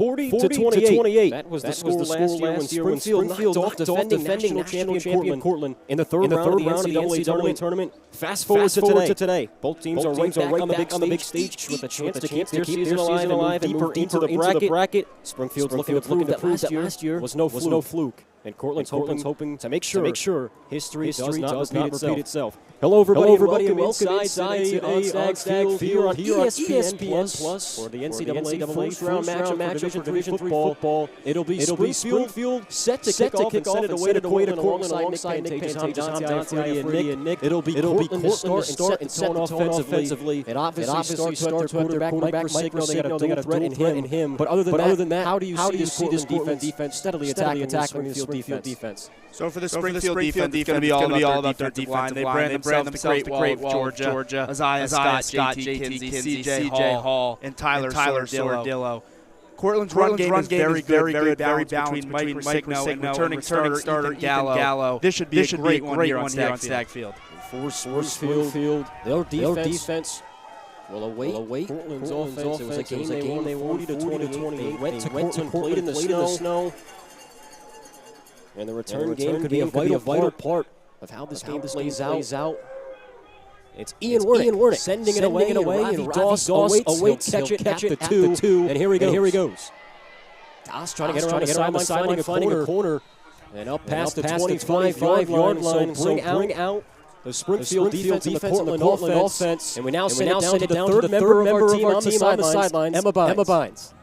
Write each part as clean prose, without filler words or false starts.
40 to 28. That was the score last year when Springfield knocked off defending national champion Cortland in the third round of the NCAA tournament. Fast forward to today. Both teams are right back on the big stage with a chance to keep their season alive and deeper into the bracket. Springfield's looking to prove that last year was no fluke. And Cortland's hoping to make sure history does not repeat itself. Hello, everybody, and welcome inside today on Stag Field here on ESPN Plus for the NCAA first-round match of Division III football. It'll be Springfield set to kick off and send it away to Cortland alongside Nick Pantages, and Nick. It'll be Cortland to start and set the tone offensively. It obviously starts with their quarterback, Mike Signo. They got to threaten him. But other than that, how do you see this Cortland defense steadily attacking Springfield defense? So for the Springfield defense, it's going to be all about their defensive line. They brand themselves the Great Wall of Georgia. Isaiah Scott, J.T. Kinsey, C.J. Hall, and Tyler Sordillo. Cortland's run game is very good balanced between Mike Signo and returning starter Ethan Gallo. This should be a great one here on Stag Field. For Springfield, their defense will await Cortland's offense. It was a game they won 40-28. They went to Cortland, played in the snow. And the return game could be a vital part of how this game plays out. It's Ian Wernick sending it away, and Ravi Doss awaits catch it at the two. And here he goes. Doss trying to get around the sideline, finding a corner. And up past the 25-yard line. So bring out the Springfield defense and the Cortland offense. And we now send it down to the third member of our team on the sidelines, Emma Bynes.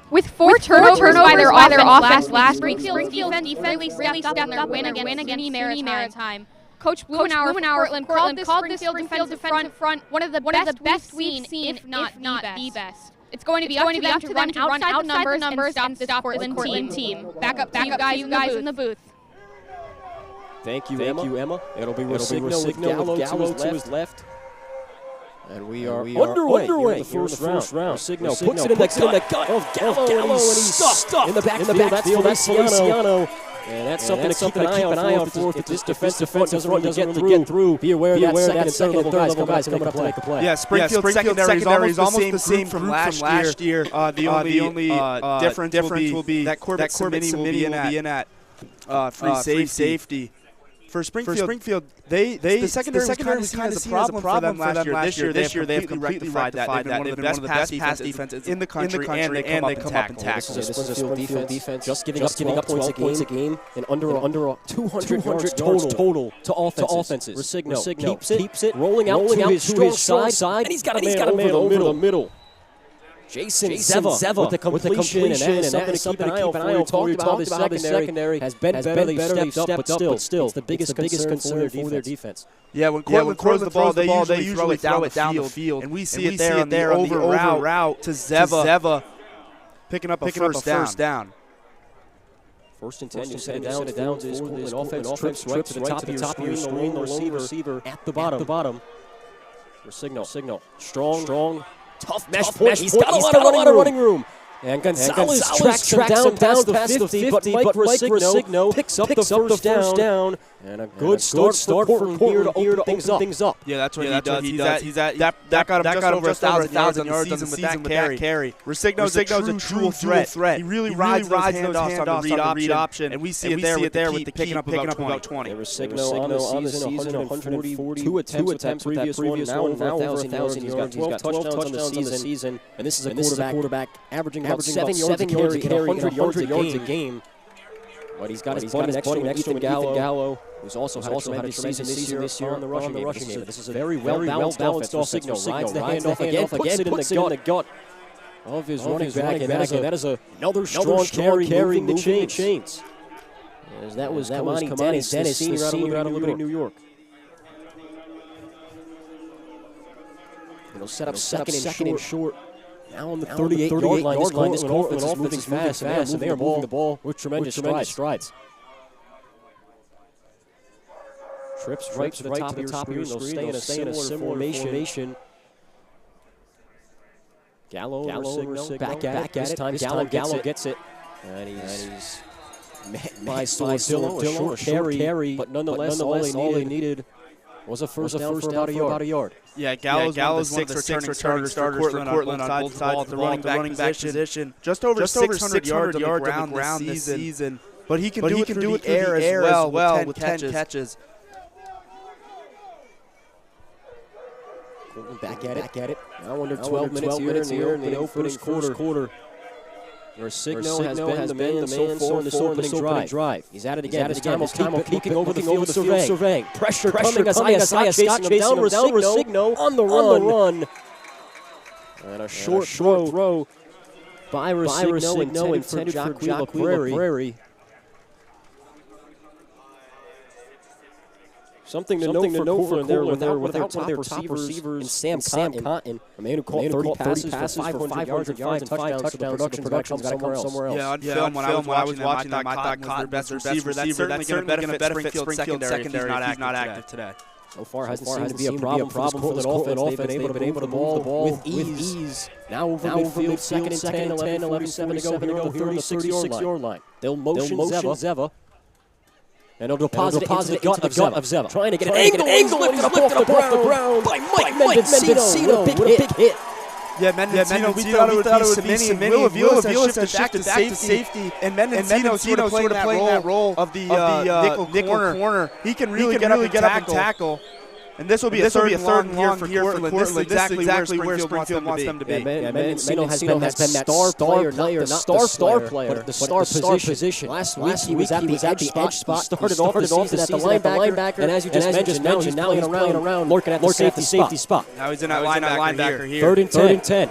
With four turnovers by their offense last week, Springfield's defense really stepped up their win against SUNY Maritime. Coach Blumenauer called this Springfield defensive front one of the best we've seen, if not the best. It's going to be up to them to run outside the numbers and stop this Cortland team. Back up to you guys in the booth. Thank you, Emma. It'll be Signo with Gallo to his left. And we are underway in the first round. Signo puts it in the gut of Gallo, and he's stuck in the backfield. That's Feliciano. And that's something to keep an eye out for if this defensive front doesn't get through. Be aware of that second and third level guys coming up to make a play. Yeah, Springfield secondary is almost the same from last year. The only difference will be that Corbett Simini will be in at free safety. For Springfield, the secondary was kind of a problem for them last year. This year, they've completely rectified that. They've been one of the best pass defenses in the country, and they come up and tackle. This is a Springfield defense just giving up 12 points a game and under 200 yards total to offenses. Signo keeps it, rolling out to his strong side, and he's got a man over the middle. Jason Zeva with the completion, and that is something to keep an eye out for. You talked about the secondary has been better. They've stepped up, but still, it's the biggest concern for their defense. Yeah, when Cortland throws the ball, they usually throw it down the field, and we see it there on the over route to Zeva picking up a first down. First and 10, you send it down to this offense. Trips right to the top of your screen. The lone receiver at the bottom. For Signo. Strong. Tough mesh point. He's got a lot of running room. And Gonzalez tracks him down past the 50, but Mike Signo picks up the first down. And a good start from here to open things up. Yeah, that's what he does. That got him just over 1,000 yards on the season with that carry. Signo's a true threat. He really rides those handoffs on the read option, and we see it there with the picking up about 20. There was Signo on the season, 142 attempts, previous one, now over 1,000 yards. He's got 12 touchdowns on the season, and this is a quarterback averaging about 7 yards a carry, 100 yards a game. But he's got his buddy next to Ethan Gallo, who's also had a tremendous season this year on the rushing game. This is a very well-balanced offense. Signo rides the handoff again, puts it in the gut of his running back, and that is another strong carry moving the chains. As that was Kamani Dennis, the senior out of Liberty, New York. They'll set up second and short. Now on the 38-yard line, this Cortland offense is moving fast, and they are moving the ball with tremendous strides. Trips right to the top of your screen. They'll stay in a similar formation. Gallo over Signo, back at it. This time Gallo gets it. And he's by Dillon, a short carry, but nonetheless all they needed was a first down for about a yard. Yeah, Gallo's one of the six returning starters for Cortland on both sides of the running back position. Just over 600 yards on the ground this season. But he can do it through the air as well with 10 catches. Back at it. Now under 12 minutes here in the opening quarter. Rosigno has been the man so far in this opening drive. He's at it again. This time will keep over the field surveying. Pressure coming as Isaiah Scott chasing him down. Rosigno on the run. And a short throw by Rosigno intended for Jacques Prairie. Something to note for Cortland there without one of their top receivers in Sam Cotton, a man who caught 30 passes for 500 yards and 5 touchdowns. The production's got to come somewhere else. Yeah, on film, when I was watching them, I thought Cotton was their best receiver. That's certainly going to benefit Springfield secondary if he's not active today. So far, hasn't seemed to be a problem for this Cortland offense. They've been able to move the ball with ease. Now over midfield, second and 10, 11-7 to go here on the 36-yard line. They'll motion Zeva. And he'll deposit it into the gut of Zeva. Trying to get an angle lifted up off the ground by Mike Mendocino with a big hit. Yeah, Mendocino, we thought it would be Simini. Will Aviles has shifted back to safety. And Mendocino sort of playing that role of the nickel corner. He can really get up and tackle. And this will be a third and long here for Cortland. This is exactly where Springfield wants them to be. Mendocino has been that star player, not the star player, but the star position. Last week he was at the edge spot. Started off the season at the linebacker, and as you just mentioned, now he's playing around, lurking at the safety spot. Now he's in that linebacker here. Third and 10.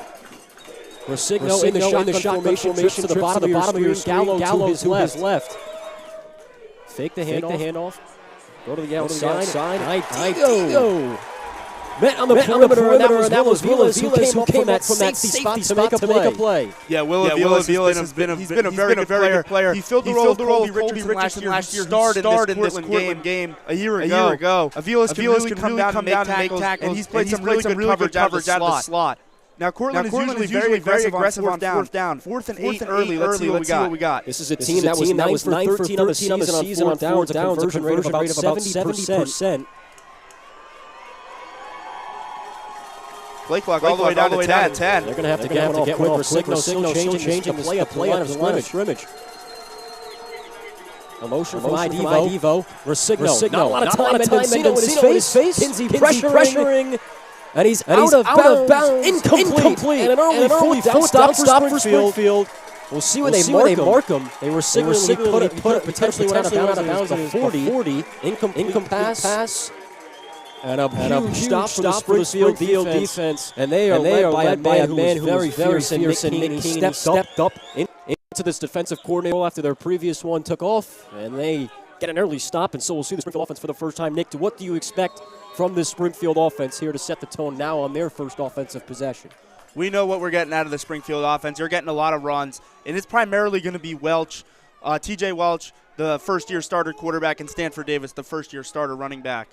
Rosigno in the shotgun formation to the bottom of your screen. Gallows who has left. Fake the handoff. Go to the outside. Idigo. Met on the perimeter, and that was Vilas who came from that safety spot to make a play. Yeah, Will Aviles has been a very good player. He filled the role of Colby Richardson last year. He started in this Cortland game a year ago. Aviles can really come down and make tackles, and he's played some really good coverage out of the slot. Now, Cortland is usually very aggressive on fourth down. 4th and 8 early. Let's see what we got. This is a team that was 9 for 13 on the season on fourth downs, a conversion rate of about 70%. Play clock all the way down to 10. They're going to have to get quick. Rosigno changing the line of scrimmage. A motion from Idivo. Rosigno. Not a lot of time. Mendocino in his face. Kinsey pressuring. And he's out of bounds. Incomplete. And an early fourth down stop for Springfield. We'll see where they mark him. They were signaling put potentially went out of bounds at 40. Incomplete pass. And a huge stop for the Springfield defense. And they are led by a man who is very fierce. Nick Keeney stepped up into this defensive coordinator after their previous one took off. And they get an early stop. And so we'll see the Springfield offense for the first time. Nick, what do you expect from this Springfield offense here to set the tone now on their first offensive possession? We know what we're getting out of the Springfield offense. You're getting a lot of runs, and it's primarily going to be Welch, T.J. Welch, the first-year starter quarterback, and Stanford Davis, the first-year starter running back.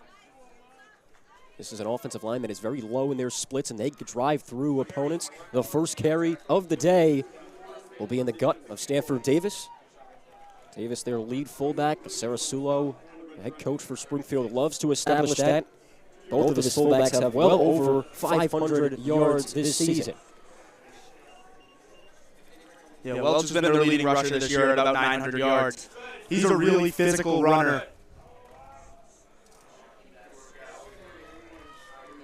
This is an offensive line that is very low in their splits, and they could drive through opponents. The first carry of the day will be in the gut of Stanford Davis. Davis, their lead fullback. Sarasulo, head coach for Springfield, loves to establish that. Both of his fullbacks have well over 500 yards this season. Yeah, Welch has been their leading rusher this year at about 900 yards. He's a really physical runner.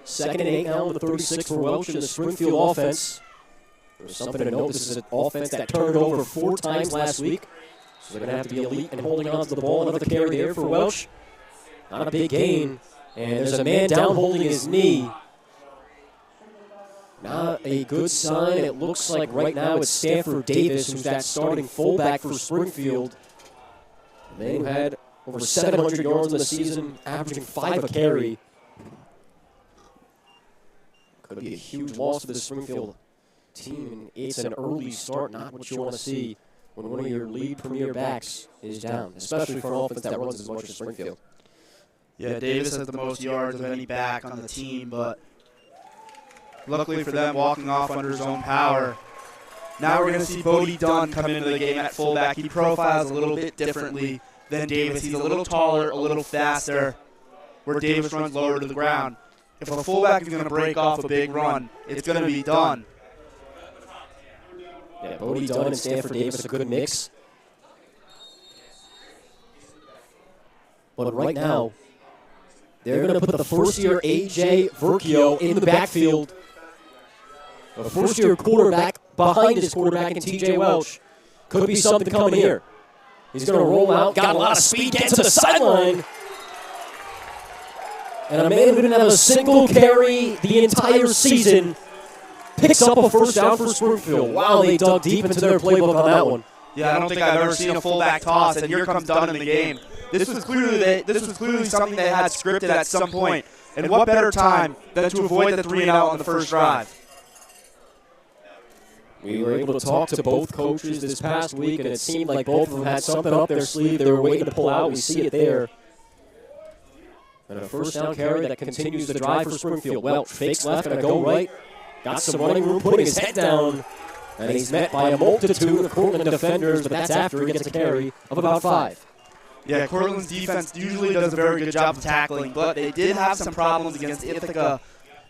Second and 8 now on the 36 for Welch in the Springfield offense. There's something to note. This is an offense that turned it over 4 times last week. So they're going to have to be elite in holding on to the ball. Another carry there for Welch. Not a big gain. And there's a man down holding his knee. Not a good sign. It looks like right now it's Stanford Davis, who's that starting fullback for Springfield. The man who had over 700 yards in the season, averaging 5 a carry. Could be a huge loss to the Springfield team. It's an early start, not what you want to see when one of your lead premier backs is down, especially for an offense that runs as much as Springfield. Yeah, Davis has the most yards of any back on the team, but luckily for them, walking off under his own power. Now we're going to see Bodie Dunn come into the game at fullback. He profiles a little bit differently than Davis. He's a little taller, a little faster, where Davis runs lower to the ground. If a fullback is going to break off a big run, it's going to be Dunn. Yeah, Bodie Dunn and Stanford Davis, a good mix. But right now, they're going to put the first-year A.J. Verchio in the backfield. A first-year quarterback behind his quarterback in T.J. Welch. Could be something coming here. He's going to roll out, got a lot of speed, get to the sideline. And a man who didn't have a single carry the entire season picks up a first down for Springfield. Wow, they dug deep into their playbook on that one. Yeah, I don't think I've ever seen a fullback toss, and here comes Dunn in the game. This was clearly something they had scripted at some point. And what better time than to avoid the 3-and-out on the first drive? We were able to talk to both coaches this past week, and it seemed like both of them had something up their sleeve they were waiting to pull out. We see it there. And a first down carry that continues the drive for Springfield. Welch fakes left and a go right. Got some running room, putting his head down. And he's met by a multitude of Cortland defenders, but that's after he gets a carry of about 5. Yeah, Cortland's defense usually does a very good job of tackling, but they did have some problems against Ithaca.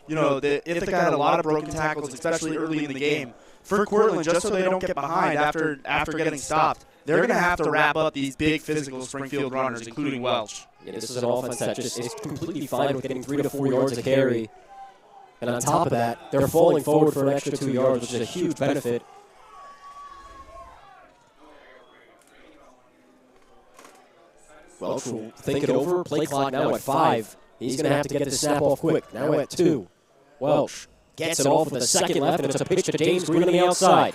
You know, Ithaca had a lot of broken tackles, especially early in the game. For Cortland, just so they don't get behind after getting stopped, they're going to have to wrap up these big physical Springfield runners, including Welch. Yeah, this is an offense that just is completely fine with getting 3 to 4 yards a carry. And on top of that, they're falling forward for an extra 2 yards, which is a huge benefit. Welch will think it over. Play clock now at 5. He's going to have to get the snap off quick. Now at 2. Welch gets it off with a second left, and it's a pitch to James Green on the outside.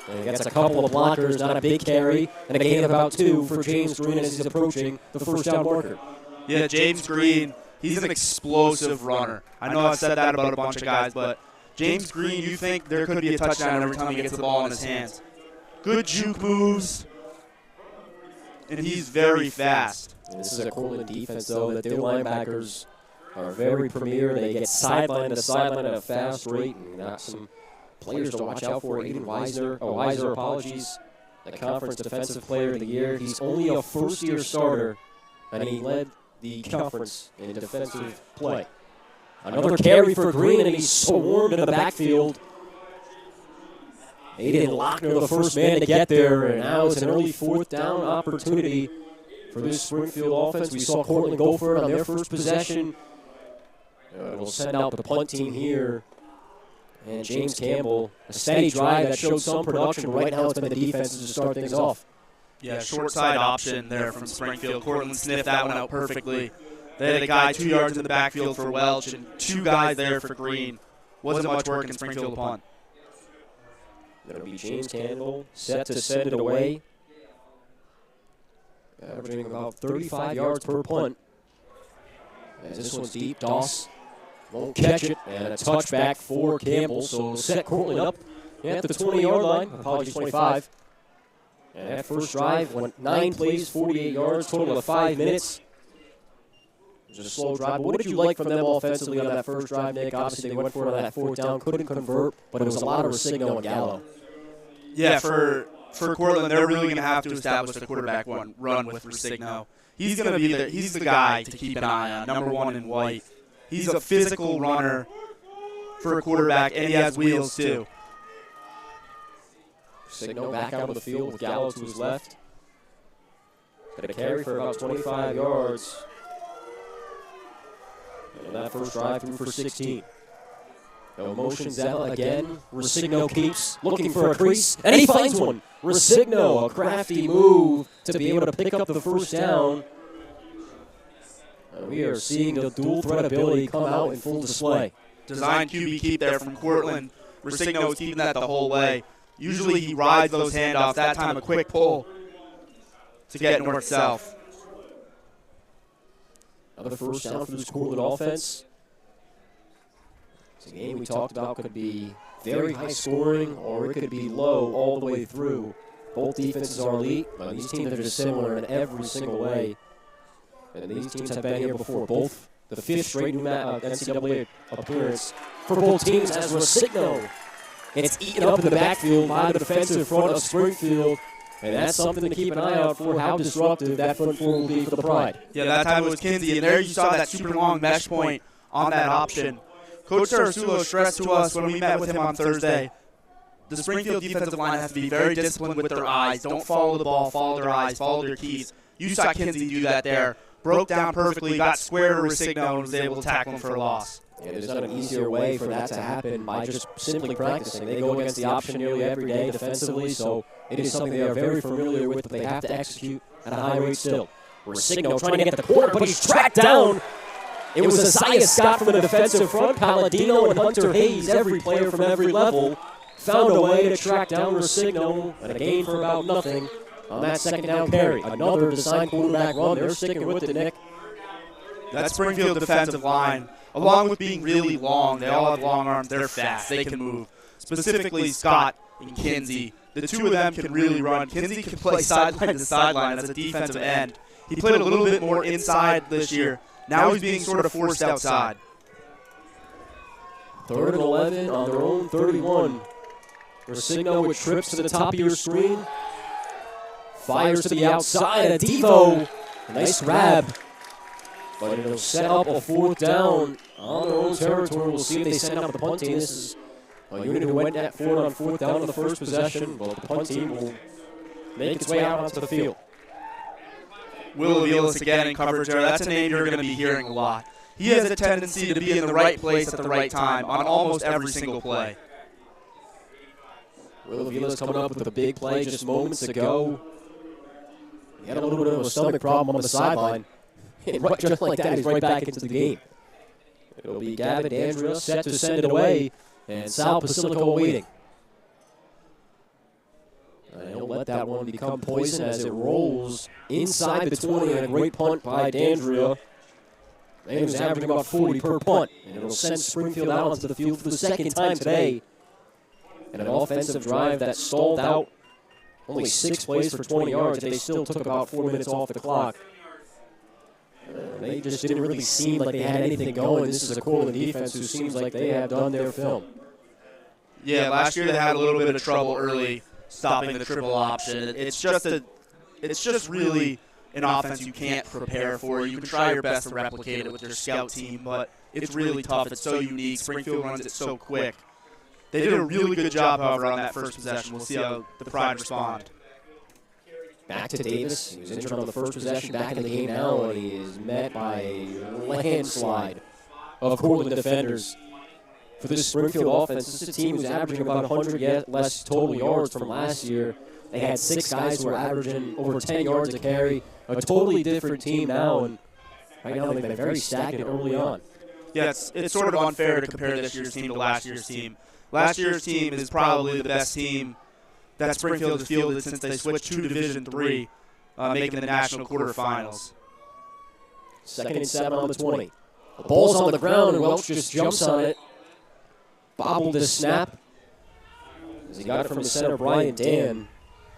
And he gets a couple of blockers, not a big carry, and a gain of about 2 for James Green as he's approaching the first down marker. Yeah, James Green, he's an explosive runner. I know I've said that about a bunch of guys, but James Green, you think there could be a touchdown every time he gets the ball in his hands. Good juke moves, and he's very fast. And this is a Cortland defense, though, that their linebackers are very premier. They get sideline to sideline at a fast rate, and got some players to watch out for. Aiden Weiser, the conference defensive player of the year. He's only a first-year starter, and he led the conference in defensive play. Another carry for Green, and he's swarmed in the backfield. Aiden Lochner, the first man to get there, and now it's an early fourth down opportunity for this Springfield offense. We saw Cortland go for it on their first possession. We'll send out the punt team here. And James Campbell, a steady drive that showed some production, but right now it's been the defenses to start things off. Yeah, short side option there from Springfield. Cortland sniffed that one out perfectly. They had a guy 2 yards in the backfield for Welch and 2 guys there for Green. Wasn't much work in Springfield to punt. That'll be James Campbell set to send it away. Averaging about 35 yards per punt. As this one's deep, Doss won't catch it, and a touchback for Campbell, so it'll set Cortland up at the 20-yard line. Apologies, 25. And that first drive went 9 plays, 48 yards, total of 5 minutes. It was a slow drive, but what did you like from them offensively on that first drive, Nick? Obviously, they went for it on that fourth down, couldn't convert, but it was a lot of Rosigno and Gallo. Yeah, for Cortland, they're really going to have to establish the quarterback run with Rosigno. He's going to be there. He's the guy to keep an eye on, number 1 in white. He's a physical runner for a quarterback, and he has wheels, too. Rosigno back out of the field with Gallo to his left. Got a carry for about 25 yards. And that first drive through for 16. No motions out again. Rosigno keeps looking for a crease, and he finds one. Rosigno, a crafty move to be able to pick up the first down. And we are seeing the dual threat ability come out in full display. Design QB keep there from Cortland. Rosigno is keeping that the whole way. Usually he rides those handoffs. That time a quick pull to get north-south. Another first down for this Cortland offense. It's a game we talked about could be very high scoring or it could be low all the way through. Both defenses are elite, but these teams are just similar in every single way. And these teams have been here before. Both the 5th straight NCAA appearance for both teams as Rosigno It's eaten up in the backfield by the defensive front of Springfield. And that's something to keep an eye out for, how disruptive that front four will be for the Pride. Yeah, that time it was Kinsey, and there you saw that super long mesh point on that option. Coach Sarasulo stressed to us when we met with him on Thursday, the Springfield defensive line has to be very disciplined with their eyes. Don't follow the ball, follow their eyes, follow their keys. You saw Kinsey do that there. Broke down perfectly, got square to Resigno, and was able to tackle him for a loss. Yeah, there's not an easier way for that to happen by just simply practicing. They go against the option nearly every day defensively, so it is something they are very familiar with, but they have to execute at a high rate still. Resigno trying to get the corner, but he's tracked down. It was Isaiah Scott from the defensive front. Palladino and Hunter Hayes, every player from every level, found a way to track down Resigno, and a gain for about nothing on that second down carry. Another design quarterback run. They're sticking with it, Nick. That Springfield defensive line, along with being really long, they all have long arms, they're fast, they can move. Specifically, Scott and Kinsey, the two of them can really run. Kinsey can play sideline to sideline as a defensive end. He played a little bit more inside this year. Now he's being sort of forced outside. 3rd and 11 on their own 31. Resigno with trips to the top of your screen. Fires to the outside. A Devo. Nice grab. But it'll set up a 4th down on their own territory. We'll see if they send out the punt team. This is a unit who went for it on 4th down on the first possession. But the punt team will make its way out onto the field. Will Aviles again in coverage there. That's a name you're going to be hearing a lot. He has a tendency to be in the right place at the right time on almost every single play. Will Aviles coming up with a big play just moments ago. He had a little bit of a stomach problem on the sideline. And right, just like that, he's right back into the game. It'll be Gavin Andrea set to send it away, and Sal Basilico waiting. And he'll let that one become poison as it rolls inside the 20, and a great punt by D'Andrea. He was averaging about 40 per punt, and it'll send Springfield out onto the field for the second time today. And an offensive drive that stalled out. Only 6 plays for 20 yards. They still took about 4 minutes off the clock. They just didn't really seem like they had anything going. This is a Cortland defense who seems like they have done their film. Yeah, last year they had a little bit of trouble early stopping the triple option. It's just really an offense you can't prepare for. You can try your best to replicate it with your scout team, but it's really tough. It's so unique. Springfield runs it so quick. They did a really good job, however, on that first possession. We'll see how the Pride respond. Back to Davis. He was injured on the first possession, back in the game now, and he is met by a landslide of Cortland defenders. For this Springfield offense, this is a team who's averaging about 100 less total yards from last year. They had 6 guys who were averaging over 10 yards a carry. A totally different team now, and right now they've been very stagnant early on. Yeah, it's sort of unfair to compare this year's team to last year's team. Last year's team is probably the best team that Springfield has fielded since they switched to Division III, making the national quarterfinals. 2nd and 7 on the 20. The ball's on the ground, and Welch just jumps on it. Bobbled his snap as he got it from the center, Brian Dan.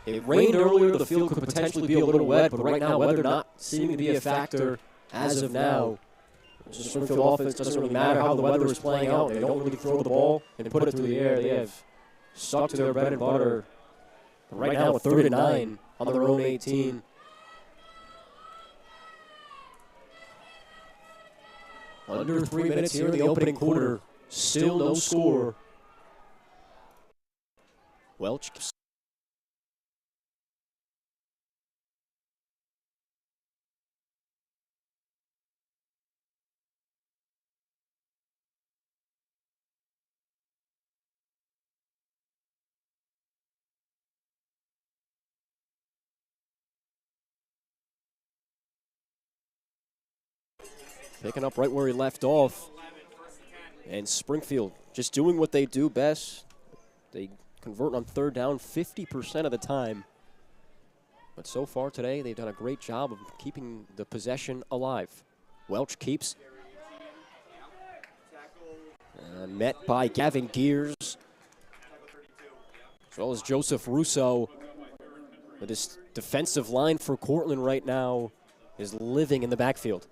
It rained earlier. The field could potentially be a little wet, but right now weather not seeming to be a factor as of now. The Springfield offense doesn't really matter how the weather is playing out. They don't really throw the ball and put it through the air. They have stuck to their bread and butter. But right now, 3rd and 9 on their own 18. Under 3 minutes here in the opening quarter. Still no score. Welch. Picking up right where he left off. And Springfield just doing what they do best. They convert on 3rd down 50% of the time. But so far today, they've done a great job of keeping the possession alive. Welch keeps. Met by Gavin Gears, as well as Joseph Russo. But this defensive line for Cortland right now is living in the backfield.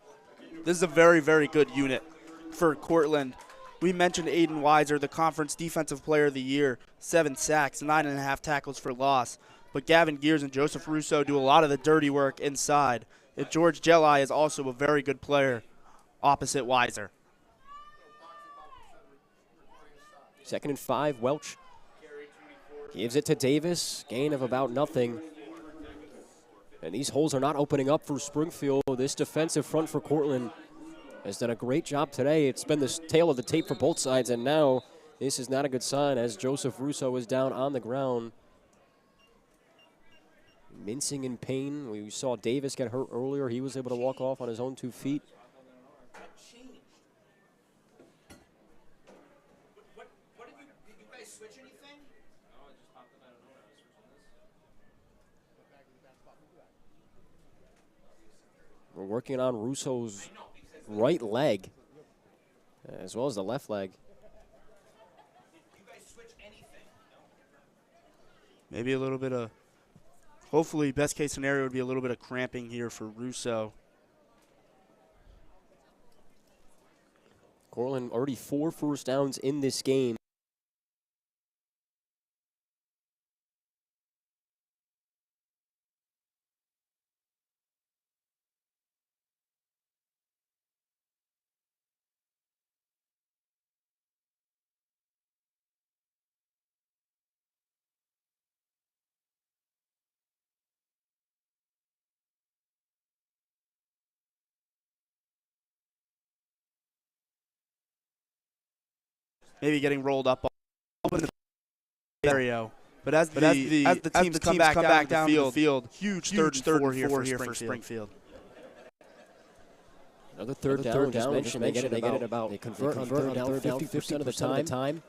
This is a very, very good unit for Cortland. We mentioned Aiden Weiser, the conference defensive player of the year, 7 sacks, 9.5 tackles for loss. But Gavin Gears and Joseph Russo do a lot of the dirty work inside. And George Jelai is also a very good player opposite Weiser. 2nd and 5, Welch gives it to Davis, gain of about nothing. And these holes are not opening up for Springfield. This defensive front for Cortland has done a great job today. It's been the tail of the tape for both sides, and now this is not a good sign as Joseph Russo is down on the ground. Mincing in pain. We saw Davis get hurt earlier. He was able to walk off on his own 2 feet. Did you guys switch anything? We're working on Russo's right leg as well as the left leg. You guys switch anything? Maybe a little bit of, hopefully best case scenario would be a little bit of cramping here for Russo. Cortland already 4 first downs in this game. Maybe getting rolled up on the scenario. But as the teams come back down the field, huge third and four here for Springfield. Another third down. Just mentioned they get it about. They convert on third down 50% of the time.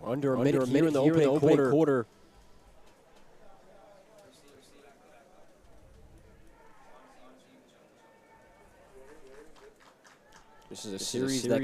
Under a minute here in the opening quarter. This is a series that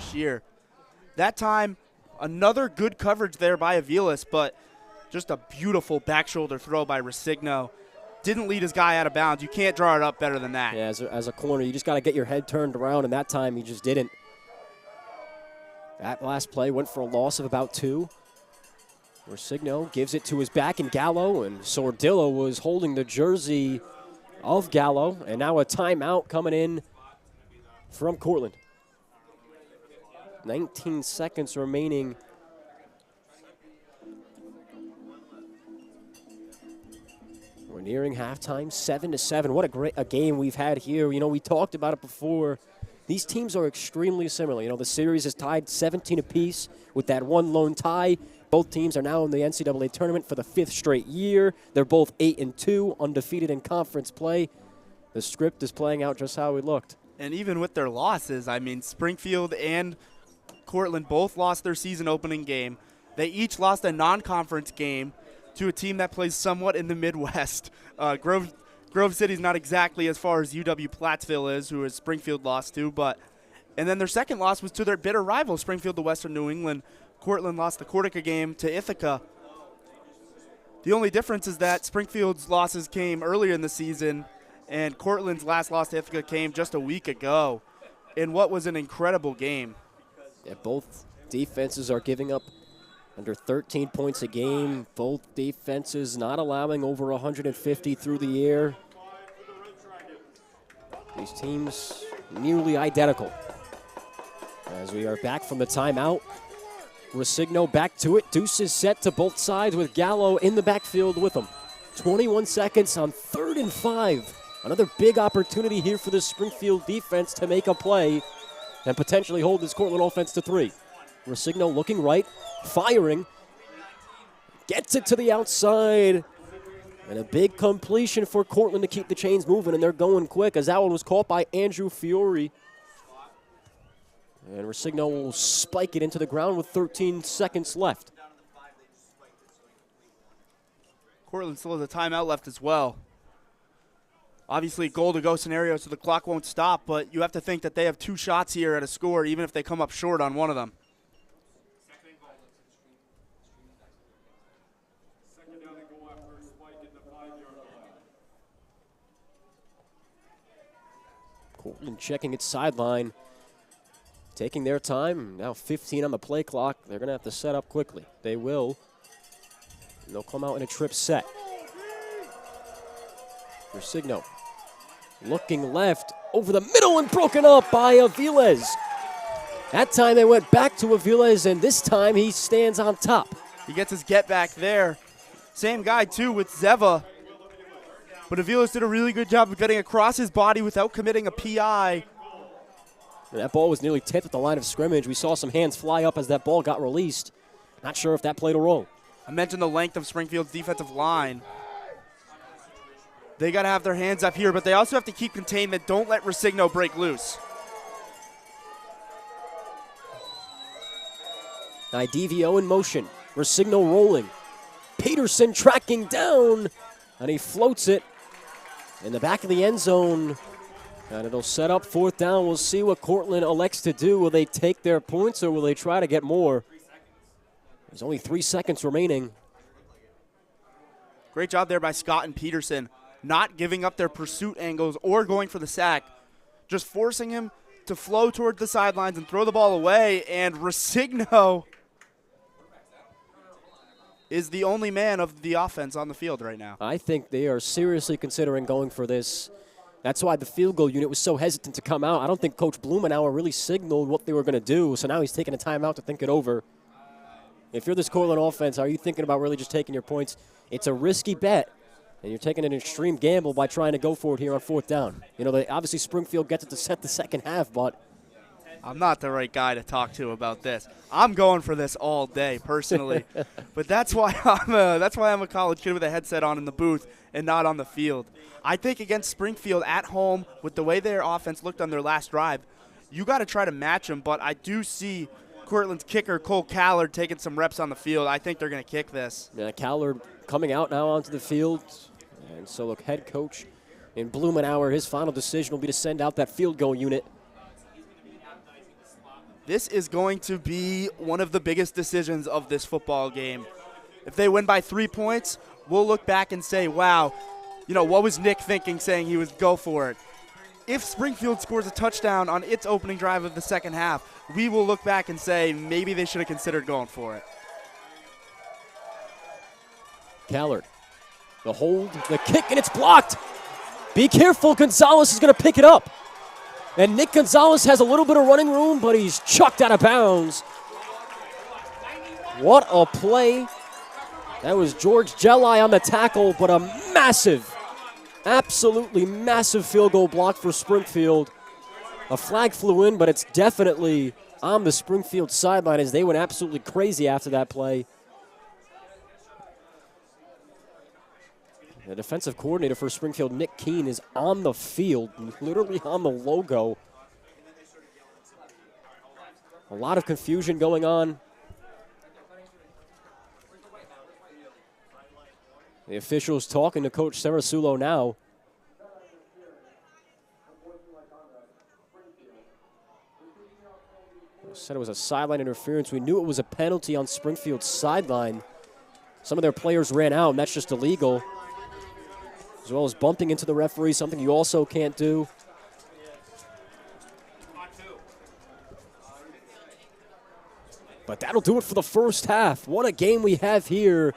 last year. That time, another good coverage there by Aviles, but just a beautiful back shoulder throw by Resigno. Didn't lead his guy out of bounds. You can't draw it up better than that. Yeah, as a corner, you just got to get your head turned around, and that time he just didn't. That last play went for a loss of about 2. Resigno gives it to his back in Gallo, and Sordillo was holding the jersey of Gallo, and now a timeout coming in from Cortland. 19 seconds remaining. We're nearing halftime, 7-7. What a game we've had here. You know, we talked about it before. These teams are extremely similar. You know, the series is tied 17 apiece with that one lone tie. Both teams are now in the NCAA tournament for the 5th straight year. They're both 8-2, undefeated in conference play. The script is playing out just how we looked. And even with their losses, I mean, Springfield and Cortland both lost their season opening game. They each lost a non-conference game to a team that plays somewhat in the Midwest. Grove City's not exactly as far as UW-Plattsville is, who Springfield lost to, and then their second loss was to their bitter rival, Springfield to Western New England. Cortland lost the Corsica game to Ithaca. The only difference is that Springfield's losses came earlier in the season, and Cortland's last loss to Ithaca came just a week ago in what was an incredible game. Yeah, both defenses are giving up under 13 points a game. Both defenses not allowing over 150 through the air. These teams nearly identical. As we are back from the timeout, Resigno back to it. Deuces set to both sides with Gallo in the backfield with him. 21 seconds on 3rd and 5. Another big opportunity here for the Springfield defense to make a play and potentially hold this Cortland offense to 3. Resigno looking right, firing, gets it to the outside, and a big completion for Cortland to keep the chains moving, and they're going quick as that one was caught by Andrew Fiore. And Resigno will spike it into the ground with 13 seconds left. Cortland still has a timeout left as well. Obviously, goal-to-go scenario, so the clock won't stop, but you have to think that they have 2 shots here at a score, even if they come up short on one of them. Cortland checking its sideline, taking their time. Now 15 on the play clock. They're going to have to set up quickly. They will. And they'll come out in a trip set. Resigno looking left over the middle and broken up by Aviles. That time they went back to Aviles, and this time he stands on top. He gets his get back there. Same guy, too, with Zeva. But Aviles did a really good job of getting across his body without committing a PI. And that ball was nearly tipped at the line of scrimmage. We saw some hands fly up as that ball got released. Not sure if that played a role. I mentioned the length of Springfield's defensive line. They got to have their hands up here, but they also have to keep containment. Don't let Resigno break loose. Idivio in motion. Resigno rolling. Peterson tracking down, and he floats it in the back of the end zone. And it'll set up 4th down. We'll see what Cortland elects to do. Will they take their points, or will they try to get more? There's only 3 seconds remaining. Great job there by Scott and Peterson, not giving up their pursuit angles or going for the sack, just forcing him to flow toward the sidelines and throw the ball away. And Resigno is the only man of the offense on the field right now. I think they are seriously considering going for this. That's why the field goal unit was so hesitant to come out. I don't think Coach Blumenauer really signaled what they were going to do, so now he's taking a timeout to think it over. If you're this Cortland offense, are you thinking about really just taking your points? It's a risky bet, and you're taking an extreme gamble by trying to go for it here on 4th down. You know, obviously Springfield gets it to set the second half, but I'm not the right guy to talk to about this. I'm going for this all day, personally. But that's why I'm a college kid with a headset on in the booth and not on the field. I think against Springfield at home, with the way their offense looked on their last drive, you got to try to match them. But I do see Cortland's kicker, Cole Callard, taking some reps on the field. I think they're going to kick this. Yeah, Callard coming out now onto the field. And so, look, head coach in Blumenauer, his final decision will be to send out that field goal unit. This is going to be one of the biggest decisions of this football game. If they win by 3 points, we'll look back and say, wow, what was Nick thinking saying he would go for it? If Springfield scores a touchdown on its opening drive of the second half, we will look back and say maybe they should have considered going for it. Callard, the hold, the kick, and it's blocked. Be careful, Gonzalez is going to pick it up. And Nick Gonzalez has a little bit of running room, but he's chucked out of bounds. What a play. That was George Jelai on the tackle, but a massive, absolutely massive field goal block for Springfield. A flag flew in, but it's definitely on the Springfield sideline as they went absolutely crazy after that play. The defensive coordinator for Springfield, Nick Keene, is on the field, literally on the logo. A lot of confusion going on. The officials talking to Coach Cerasulo now. Said it was a sideline interference. We knew it was a penalty on Springfield's sideline. Some of their players ran out, and that's just illegal. As well as bumping into the referee, something you also can't do. But that'll do it for the first half. What a game we have here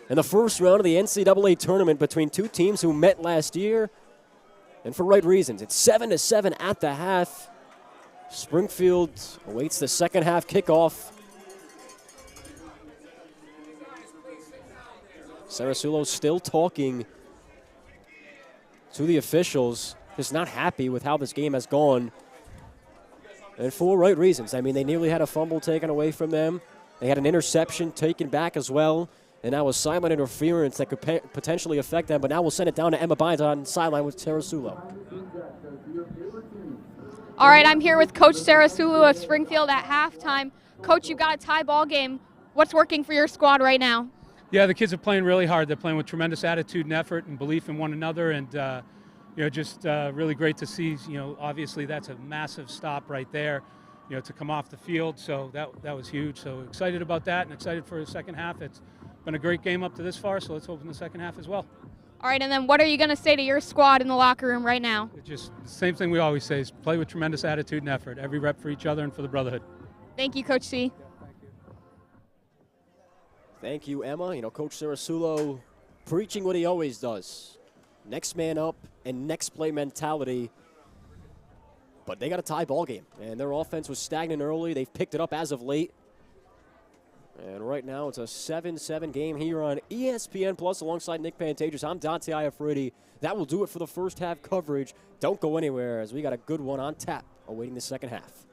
in the first round of the NCAA tournament between two teams who met last year, and for right reasons. It's 7-7 at the half. Springfield awaits the second half kickoff. Cerasulo still talking to the officials, just not happy with how this game has gone. And for right reasons. I mean, they nearly had a fumble taken away from them. They had an interception taken back as well. And now a sideline interference that could potentially affect them. But now we'll send it down to Emma Bynes on sideline with Cerasulo. All right, I'm here with Coach Cerasulo of Springfield at halftime. Coach, you got a tie ball game. What's working for your squad right now? Yeah, the kids are playing really hard. They're playing with tremendous attitude and effort and belief in one another, and just really great to see. Obviously that's a massive stop right there, to come off the field. So that was huge. So excited about that and excited for the second half. It's been a great game up to this far, so let's hope in the second half as well. All right, and then what are you going to say to your squad in the locker room right now? It's just the same thing we always say: is play with tremendous attitude and effort. Every rep for each other and for the brotherhood. Thank you, Coach C. Thank you, Emma. Coach Cerasulo preaching what he always does. Next man up and next play mentality. But they got a tie ball game, and their offense was stagnant early. They've picked it up as of late. And right now it's a 7-7 game here on ESPN Plus alongside Nick Pantages. I'm Dante Iafridi. That will do it for the first half coverage. Don't go anywhere as we got a good one on tap awaiting the second half.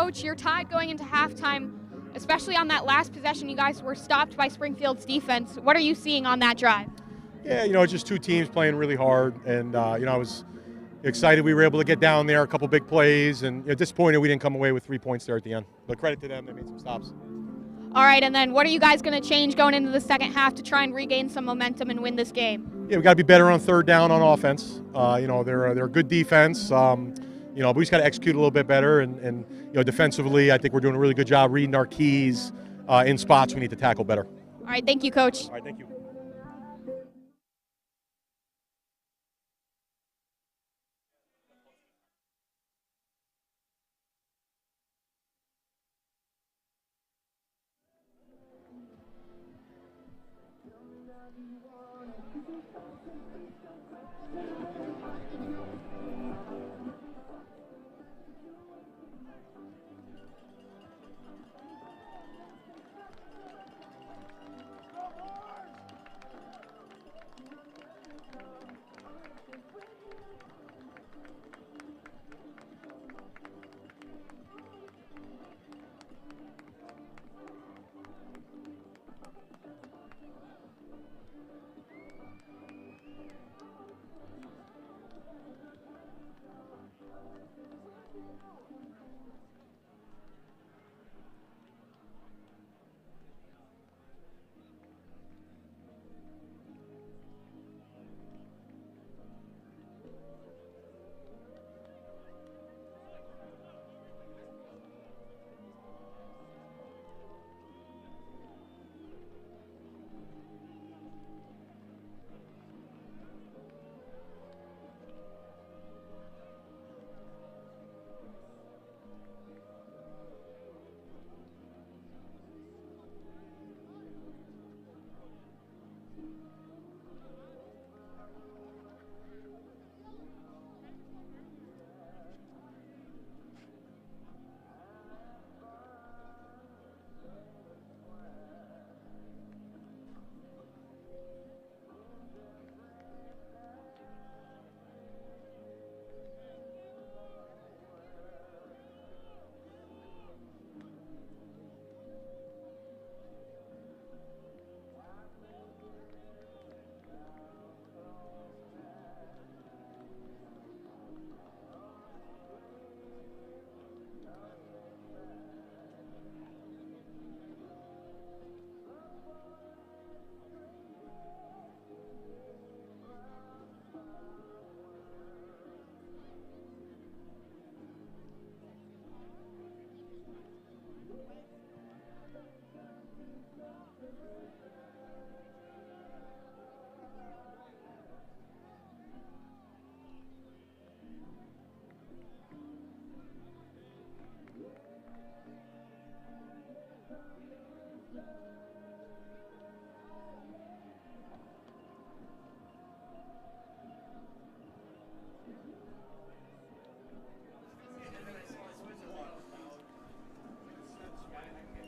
Coach, you're tied going into halftime, especially on that last possession. You guys were stopped by Springfield's defense. What are you seeing on that drive? Yeah, it's just two teams playing really hard, and I was excited we were able to get down there, a couple big plays, and disappointed we didn't come away with 3 points there at the end. But credit to them, they made some stops. All right, and then what are you guys going to change going into the second half to try and regain some momentum and win this game? Yeah, we got to be better on third down on offense. They're a good defense. But we just got to execute a little bit better, and defensively, I think we're doing a really good job reading our keys in spots we need to tackle better. All right, thank you, Coach. All right, thank you.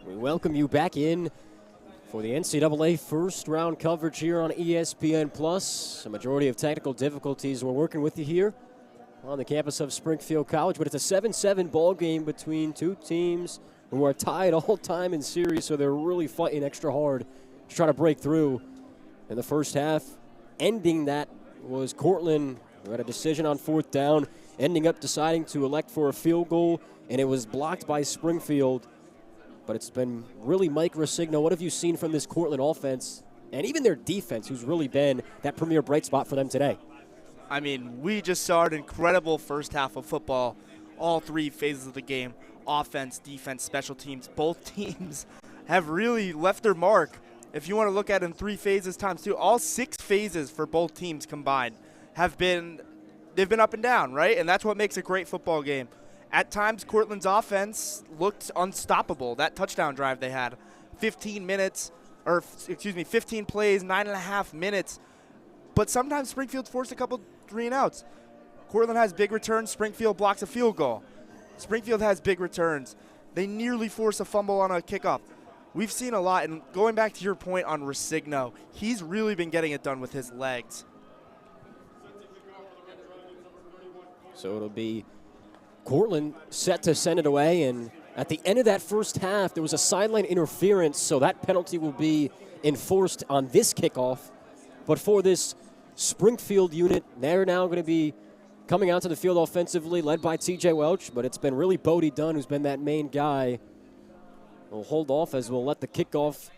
We welcome you back in for the NCAA first round coverage here on ESPN Plus. A majority of technical difficulties we're working with you here on the campus of Springfield College, but it's a 7-7 ball game between two teams who are tied all time in series, so they're really fighting extra hard to try to break through in the first half. Ending that was Cortland, who had a decision on fourth down, ending up deciding to elect for a field goal, and it was blocked by Springfield. But it's been really Mike Rosigno. What have you seen from this Cortland offense and even their defense, who's really been that premier bright spot for them today? I mean, we just saw an incredible first half of football, all three phases of the game, offense, defense, special teams. Both teams have really left their mark. If you want to look at it in 3 phases times 2, all 6 phases for both teams combined they've been up and down, right? And that's what makes a great football game. At times, Cortland's offense looked unstoppable. That touchdown drive they had, 15 plays, 9.5 minutes. But sometimes Springfield forced a couple 3-and-outs. Cortland has big returns. Springfield blocks a field goal. Springfield has big returns. They nearly force a fumble on a kickoff. We've seen a lot, and going back to your point on Rosigno, he's really been getting it done with his legs. So it'll be Cortland set to send it away, and At the end of that first half, there was a sideline interference, so that penalty will be enforced on this kickoff. But for this Springfield unit, they're now going to be coming out to the field offensively, led by T.J. Welch, but it's been really Bodie Dunn who's been that main guy. We'll hold off as we'll let the kickoff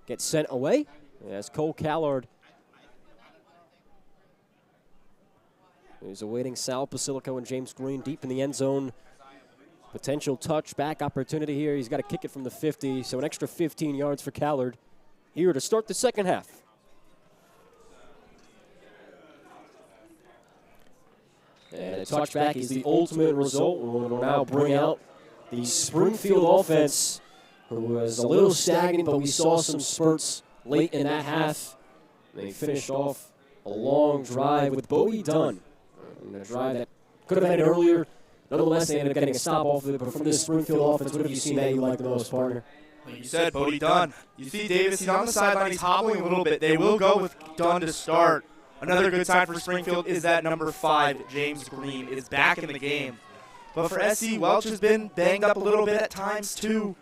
get sent away as Cole Callard is awaiting Sal Basilico and James Green deep in the end zone. Potential touchback opportunity here. He's got to kick it from the 50, so an extra 15 yards for Callard here to start the second half. And a touchback is the ultimate result. We'll now bring out the Springfield offense, who was a little stagnant, but we saw some spurts late in that half. They finished off a long drive with Bodie Dunn. A drive that could have ended earlier. Nonetheless, they ended up getting a stop off of it. But from this Springfield offense, what have you seen that you like the most, partner? Like you said, Bodie Dunn. You see Davis, he's on the sideline, he's hobbling a little bit. They will go with Dunn to start. Another good sign for Springfield is that number 5, James Green, is back in the game. But for SC, Welch has been banged up a little bit at times too.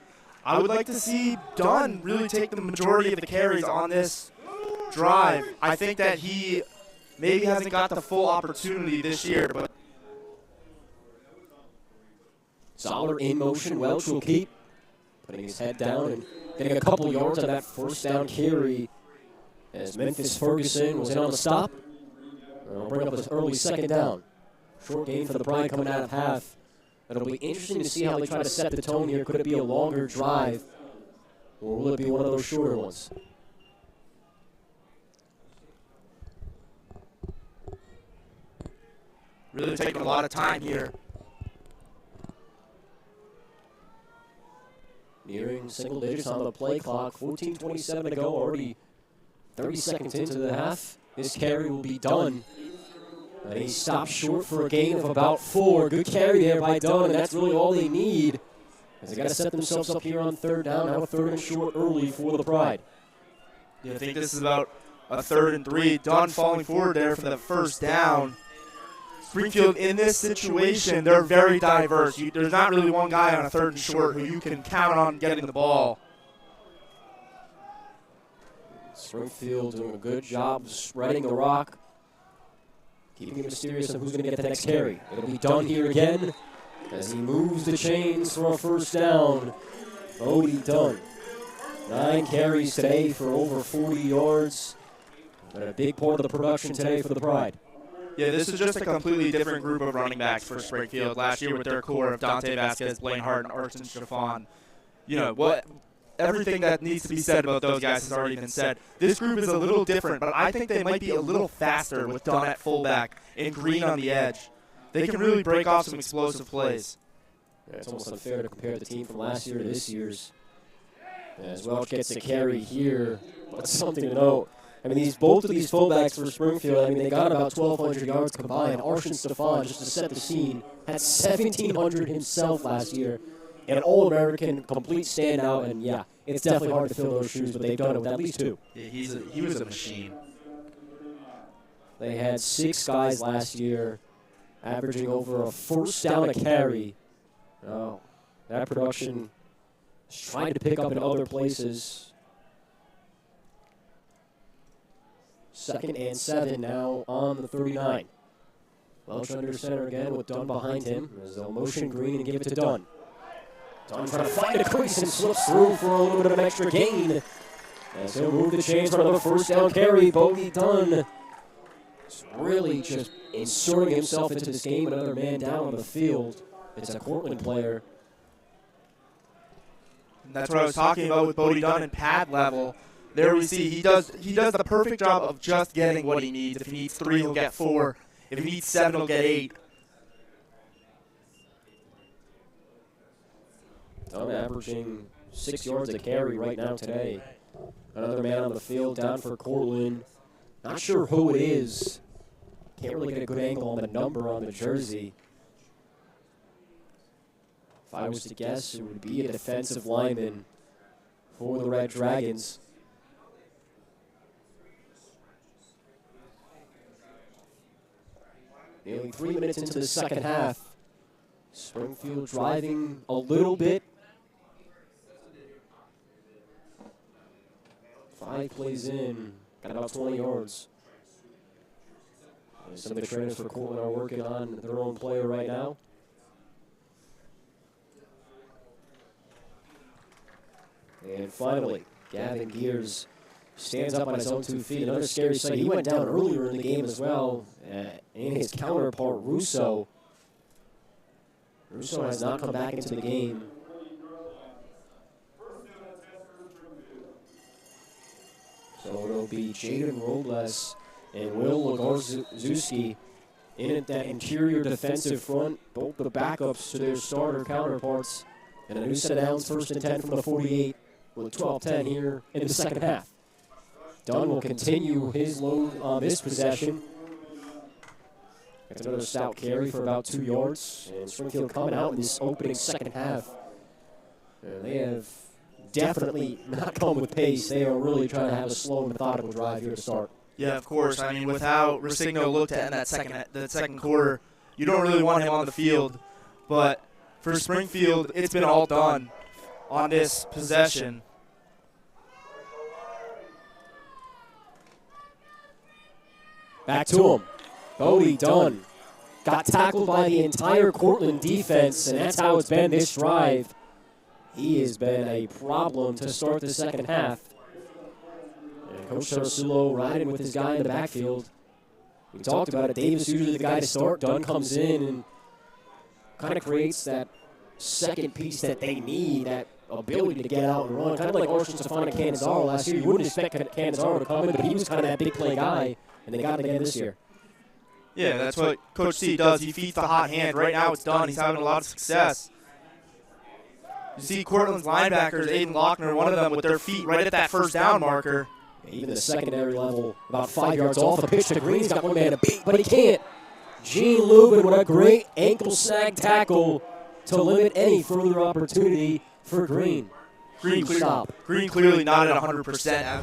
I would like to see Dunn really take the majority of the carries on this drive. I think that he maybe hasn't got the full opportunity this year, but Zoller in motion. Welch will keep putting his head down and getting a couple yards on that first down carry as Memphis Ferguson was in on the stop. It'll bring up this early second down. Short gain for the Pride coming out of half. It'll be interesting to see how they try to set the tone here. Could it be a longer drive, or will it be one of those shorter ones? really taking a lot of time here. Nearing single digits on the play clock. 14:27 to go. Already 30 seconds into the half. This carry will be done. And he stopped short for a gain of about 4. Good carry there by Dunn, and that's really all they need, as they got to set themselves up here on third down. Now a 3rd and short early for the Pride. Yeah, I think this is about a 3rd and 3. Dunn falling forward there for the first down. Springfield, in this situation, they're very diverse. There's not really one guy on a 3rd and short who you can count on getting the ball. Springfield doing a good job spreading the rock, keeping it mysterious on who's going to get the next carry. It'll be Dunn here again as he moves the chains for a first down. Bodie Dunn. 9 carries today for over 40 yards. But a big part of the production today for the Pride. Yeah, this is just a completely different group of running backs for Springfield. Last year with their core of Dante Vasquez, Blaine Hart, and Arson Stefan. You know, everything that needs to be said about those guys has already been said. This group is a little different, but I think they might be a little faster with Dunn at fullback and Green on the edge. They can really break off some explosive plays. Yeah, it's almost unfair to compare the team from last year to this year's. As Welch gets a carry here, but something to note. I mean, both of these fullbacks for Springfield, I mean, they got about 1,200 yards combined. Arson Stefan, just to set the scene, had 1,700 himself last year. An All-American, complete standout, and yeah, it's definitely hard to fill those shoes, but they've done it with at least 2. Yeah, he was a machine. They had 6 guys last year, averaging over a first down a carry. Oh, that production is trying to pick up in other places. 2nd and 7 now on the 39. Welch under center again with Dunn behind him as they'll motion Green and give it to Dunn. Dunn trying to find a crease and slips through for a little bit of an extra gain. As he'll move the chains for another first down carry. Bodie Dunn is really just inserting himself into this game. Another man down on the field. It's a Cortland player. And that's what I was talking about with Bodie Dunn and pad level. There we see he does the perfect job of just getting what he needs. If he needs 3, he'll get 4. If he needs 7, he'll get 8. Dunn averaging 6 yards a carry right now today. Another man on the field down for Cortland. Not sure who it is. Can't really get a good angle on the number on the jersey. If I was to guess, it would be a defensive lineman for the Red Dragons. Nearly 3 minutes into the second half. Springfield driving a little bit. 5 plays in, got about 20 yards. Some of the trainers for Cortland are working on their own player right now. And finally, Gavin Gears stands up on his own 2 feet. Another scary sight. He went down earlier in the game as well. And his counterpart, Russo. Russo has not come back into the game. So it'll be Jaden Robles and Will Lagarzewski in that interior defensive front. Both the backups to their starter counterparts. And a new set of downs, 1st and 10 from the 48 with 12-10 here in the second half. Dunn will continue his load on this possession. Gets another stout carry for about 2 yards. And Springfield coming out in this opening second half. And they have definitely not come with pace. They are really trying to have a slow, methodical drive here to start. Yeah, of course. I mean, with how Resigno looked to end that second quarter, you don't really want him on the field. But for Springfield, it's been all done on this possession. Back to him. Bodie Dunn got tackled by the entire Cortland defense, and that's how it's been this drive. He has been a problem to start the second half. And Coach Sarasulo riding with his guy in the backfield. We talked about it. Davis usually the guy to start. Dunn comes in and kind of creates that second piece that they need, that ability to get out and run. Kind of like Arshon Stefan Canizaro last year. You wouldn't expect Canizaro to come in, but he was kind of that big play guy, and they got it again this year. Yeah, that's what Coach C does. He feeds the hot hand. Right now it's done. He's having a lot of success. You see Cortland's linebackers, Aiden Lochner, one of them with their feet right at that first down marker. Even the secondary level, about 5 yards off the pitch to Green. He's got one man to beat, but he can't. Gene Lubin with a great ankle snag tackle to limit any further opportunity for Green. Green clearly not at 100%.